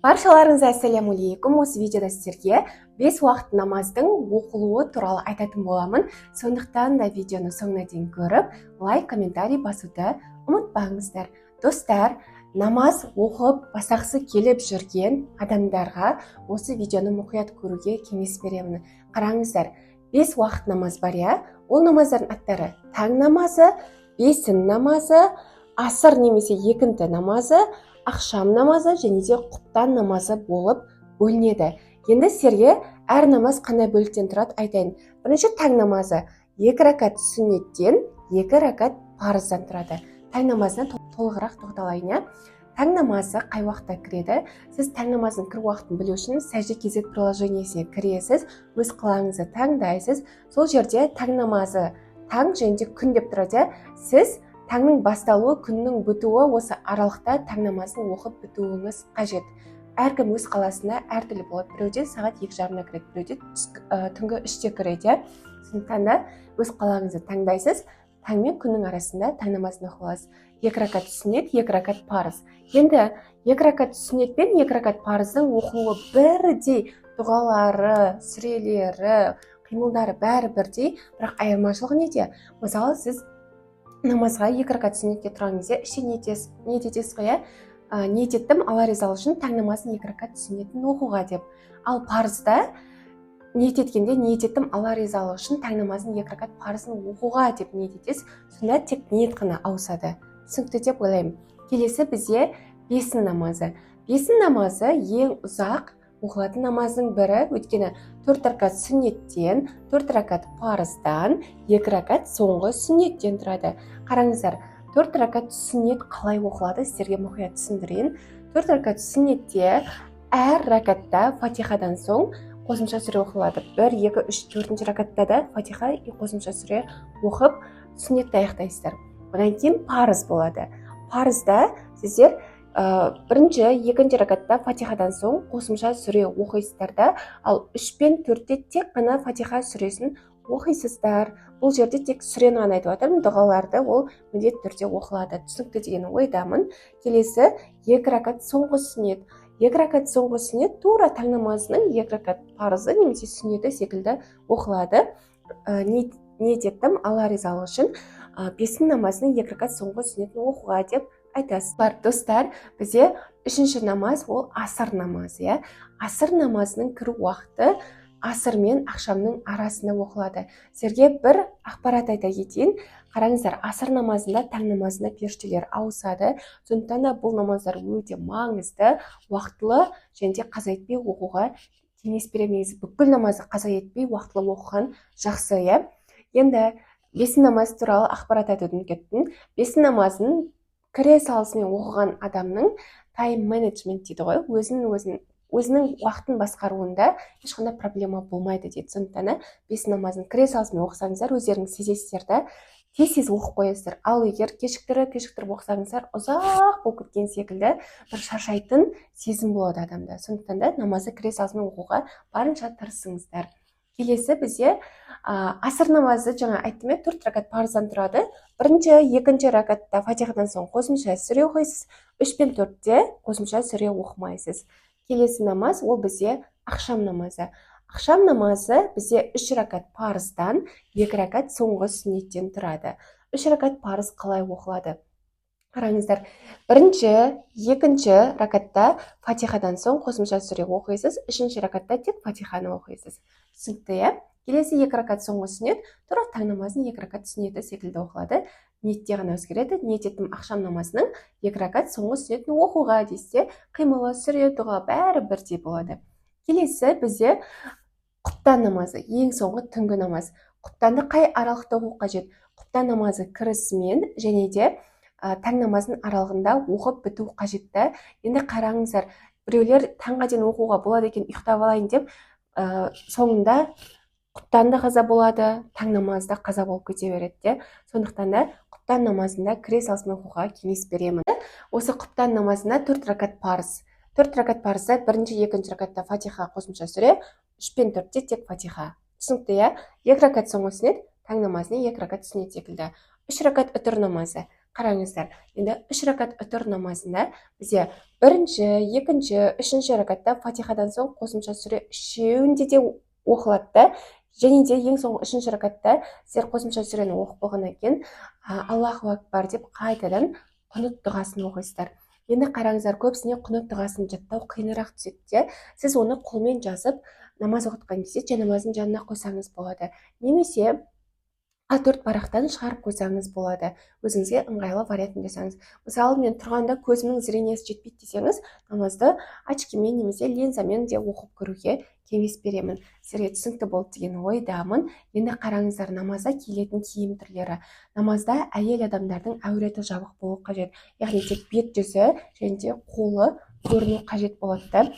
Баршаларыңызға ассалаумағалейкум. Осы видеода сіздерге 5 уақыт намаздың оқылуы туралы айтатын боламын. Сондықтан да видеоны соңына дейін көріп, лайк, комментарий басуды ұмытпаңыздар. Достар, намаз оқып басақсы келіп жүрген адамдарға осы видеоны мұқият көруге кеңес беремін. Қараңыздар, 5 уақыт намаз бар, я? Ол намаздардың аттары: таң намазы, бесін намазы, асыр немесе екінті намазы, ақшам намазы және де құптан намазы болып бөлінеді. Енді сіздерге әр намаз қандай бөліктен тұрады айтайын. Бірінші таң намазы 2 ракат сүннеттен, 2 ракат парыздан тұрады. Таң намазына толығырақ тоқталайын. Таң намазы қай уақытта кіреді? Сіз таң намазының кіру уақытын білу үшін сәжде кезек приложениесіне кіресіз, өз қалаңызды таңдайсыз. Сол жерде таң намазы, таң және де күн деп тұрады. Сіз таңның басталуы, күннің бітуі, осы аралықта таң намазын оқып бітуіңіз қажет. Әркім өз қаласында әртүрлі болады. Біреуде сағат 2:30-да кіреді, біреуде түнгі 3-те кіреді. Сондықтан да өз қалаңызды таңдайсыз. Таң мен күннің арасында таң намазын оқып аласыз. 2 ракат сүннет, 2 ракат парыз. Енді 2 ракат сүннет пен 2 ракат парыздың оқылуы бірдей, дұғалары, сүрелері, қимылдары бәрі бірдей, бірақ айырмашылығы неде? Мысалы, сіз намазға 2 ракат сүннетке тұрған кезде іште ниет етесіз ғой, ниет еттім Алла ризалығы үшін таң намазын 2 ракат сүннетін оқуға деп. Ал парызда ниет еткенде ниет еттім Алла ризалығы үшін таң намазын 2 ракат парызын оқуға деп ниет етесіз. Сонда тек ниет қана ауысады. Түсінікті деп ойлаймын. Келесі бізде бесін намазы. Бесін намазы ең ұзақ оқылатын намаздың бірі, өйткені 4 ракат сүннеттен, 4 ракат парыздан, 2 ракат соңғы сүннеттен тұрады. Қараңыздар, 4 ракат сүннет қалай оқылады, сіздерге мұқият түсіндірейін. 4 ракат сүннетте әр ракатта фатихадан соң қосымша сүре оқылады. 1, 2, 3, 4 ракатта да фатиха қосымша сүре оқып сүннетті аяқтайсыздар. Одан кейін парыз болады. Парызда сіздер бірінші, екінші ракатта фатихадан соң қосымша сүре оқисыздар да, ал 3 пен 4-те тек қана фатиха сүресін оқисыздар. Бұл жерде тек сүрені ғана айтып отырмын, дұғаларды ол міндетті түрде оқылады. Түсінікті деген ойдамын. Келесі 2 ракат соңғы сүннет. 2 ракат соңғы сүннет тура таң намазының 2 ракат парызы немесе сүннеті секілді оқылады. Ниет еттім Алла ризалығы үшін бесін намазының 2 ракат соңғы сүннетін оқуға деп айтасыз. Достар, бізде үшінші намаз ол асыр намазы. Асыр намазының кіру уақыты асыр мен ақшамның арасында оқылады. Сіздерге бір ақпарат айта кетейін. Қараңыздар, асыр намазында таң намазына періштелер ауысады. Сондықтан да бұл намаздар өте маңызды, уақытылы және де қаза етпей оқуға кеңес беремін. Бүкіл намазды қаза етпей уақытылы оқыған жақсы. Енді бесін намаз туралы ақпарат айтудан кеттім. Бесін намазын кіре салысымен оқыған адамның тайм менеджмент дейді ғой, өзінің уақытын басқаруында ешқандай проблема болмайды дейді. Сондықтан бесін намазын кіре салысымен оқысаңыздар, өздеріңіз сезесіздер да, тез оқып қоясыздар. Ал егер кешіктіріп оқысаңыздар, ұзақ болып кеткен секілді бір шаршайтын сезім болады адамда. Сондықтан да намазды кіре салысымен оқуға барынша тырысыңыздар. Келесі бізде асыр намазы, жаңа айттым, 4 ракат парыздан тұрады. Бірінші, екінші ракатта фатихадан соң қосымша сүре оқисыз, 3 пен 4-те қосымша сүре оқымайсыз. Келесі намаз ол бізде ақшам намазы. Ақшам намазы бізде 3 ракат парыздан, 2 ракат соңғы сүннеттен тұрады. 3 ракат парыз қалай оқылады? Қараңыздар, бірінші, екінші ракатта фатихадан соң қосымша сүре оқисыз, үшінші ракатта тек фатиханы оқисыз. Түсінікті, Келесі 2 ракат соңғы сүннет, тура таң намазының 2 ракат сүннеті секілді оқылады. Ниетте ғана өзгереді. Ниет еттім ақшам намазының 2 ракат соңғы сүннетін оқуға десе, қимылы, сүре, дұға бәрі бірдей болады. Келесі бізде құптан намазы, ең соңғы түнгі намаз. Құптанды қай аралықта оқу қажет? Құптан намазы кірісімен және де таң намазының аралығында оқып біту қажетті. Енді қараңыздар, біреулер таңға дейін оқуға болады екен, ұйықтап алайын деп, соңында құптан да қаза болады, таң намазда қаза болып кете береді. Сондықтан да құптан намазында кіре салысымен оқуға кеңес беремін. Осы құптан намазында 4 ракат парыз. 4 ракат парызда бірінші, екінші ракатта фатиха қосымша сүре, 3 пен 4-те тек фатиха. Түсінікті, 2 ракат соңғы сүннет, таң намазына 2 ракат сүннет секілді. 3 ракат үтір намазы. қараңыздар. Енді 3 ракат үтір намазында бізде бірінші, екінші, үшінші ракатта фатихадан соң қосымша сүре үшеуінде де оқылады да. Және де ең соңғы үшінші ракатта сіздер қосымша сүрені оқып болғаннан кейін Аллаху акбар деп қайтадан құнут дұғасын оқисыздар. Енді қараңыздар, көбісіне құнут дұғасын жаттау қиынырақ түседі де, сіз оны қолмен жазып намаз оқытқан кезде жанамаздың жанына қойсаңыз болады. Немесе A4 парақтан шығарып қойсаңыз болады. Өзіңізге ыңғайлы вариантын жасаңыз. Мысалы, мен тұрғанда көзімнің зрениесі жетпейді десеңіз, намазды очкимен немесе линзамен де оқып көруге кеңес беремін. Сіздерге түсінікті болды деген ойдамын. Енді қараңыздар, намазда киілетін киім түрлері. Намазда әйел адамдардың әуреті жабық болу қажет. Яғни тек бет жүзі және де қолы көріну қажет болады да.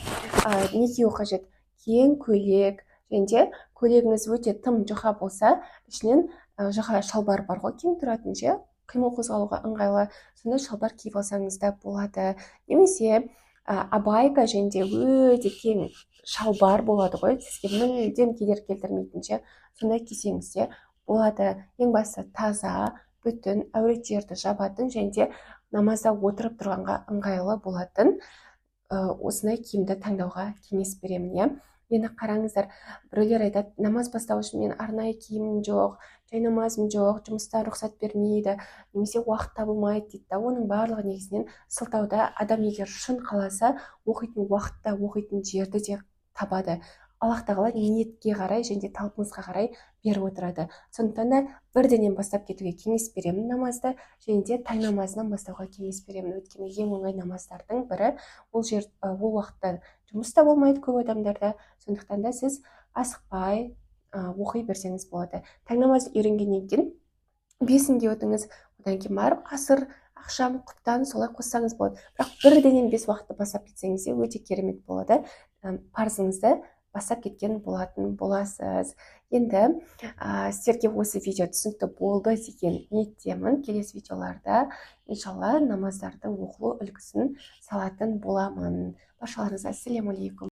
Не кию қажет? Кең көйлек, және де көйлегіңіз өте тым жұқа болса, ішінен жұқа шалбар бар ғой, кең тұратын ше, қимыл қозғалуға ыңғайлы, сондай шалбар киіп алсаңыз да болады. Немесе абайка және де өте кең шалбар болады ғой, сізге мүлдем кедергі келтірмейтін ше, сондай кисеңіз де болады. Ең бастысы таза, бүтін, әуреттерді жабатын және де намазда отырып тұрғанға ыңғайлы болатын осындай киімді таңдауға кеңес беремін, иә. Енді қараңыздар, біреулер айтады, намаз бастау үшін мен арнайы киімім жоқ, жай намазым жоқ, жұмыста рұқсат бермейді, немесе уақыт табылмайды дейді да. Оның барлығы негізінен сылтауда. Адам егер шын қаласа, оқитын уақытта, оқитын жерді де табады. Аллах тағала ниетке қарай және талпынысқа қарай беріп отырады. Сондықтан да бірденен бастап кетуге кеңес беремін намазды, және де таң намазынан бастауға кеңес беремін. Өйткені ең оңай намаздардың бірі, ол уақытта жұмыс та болмайды көп адамдарда. Сондықтан да сіз асықпай оқи берсеңіз болады. Таң намазды үйренгеннен кейін 5-ге өтіңіз, одан кейін барып асыр, ақшам, құптан солай қоссаңыз болады. Бірақ бірденен 5 уақытты бастап кетсеңіз де өте керемет болады. Парызыңызды бастап кеткен болатын боласыз. Енді сіздерге осы видео түсінікті болды деген ниеттемін. Келесі видеоларда иншалла намаздардың оқылу үлгісін салатын боламын. Баршаларыңызға ассаляму алейкум.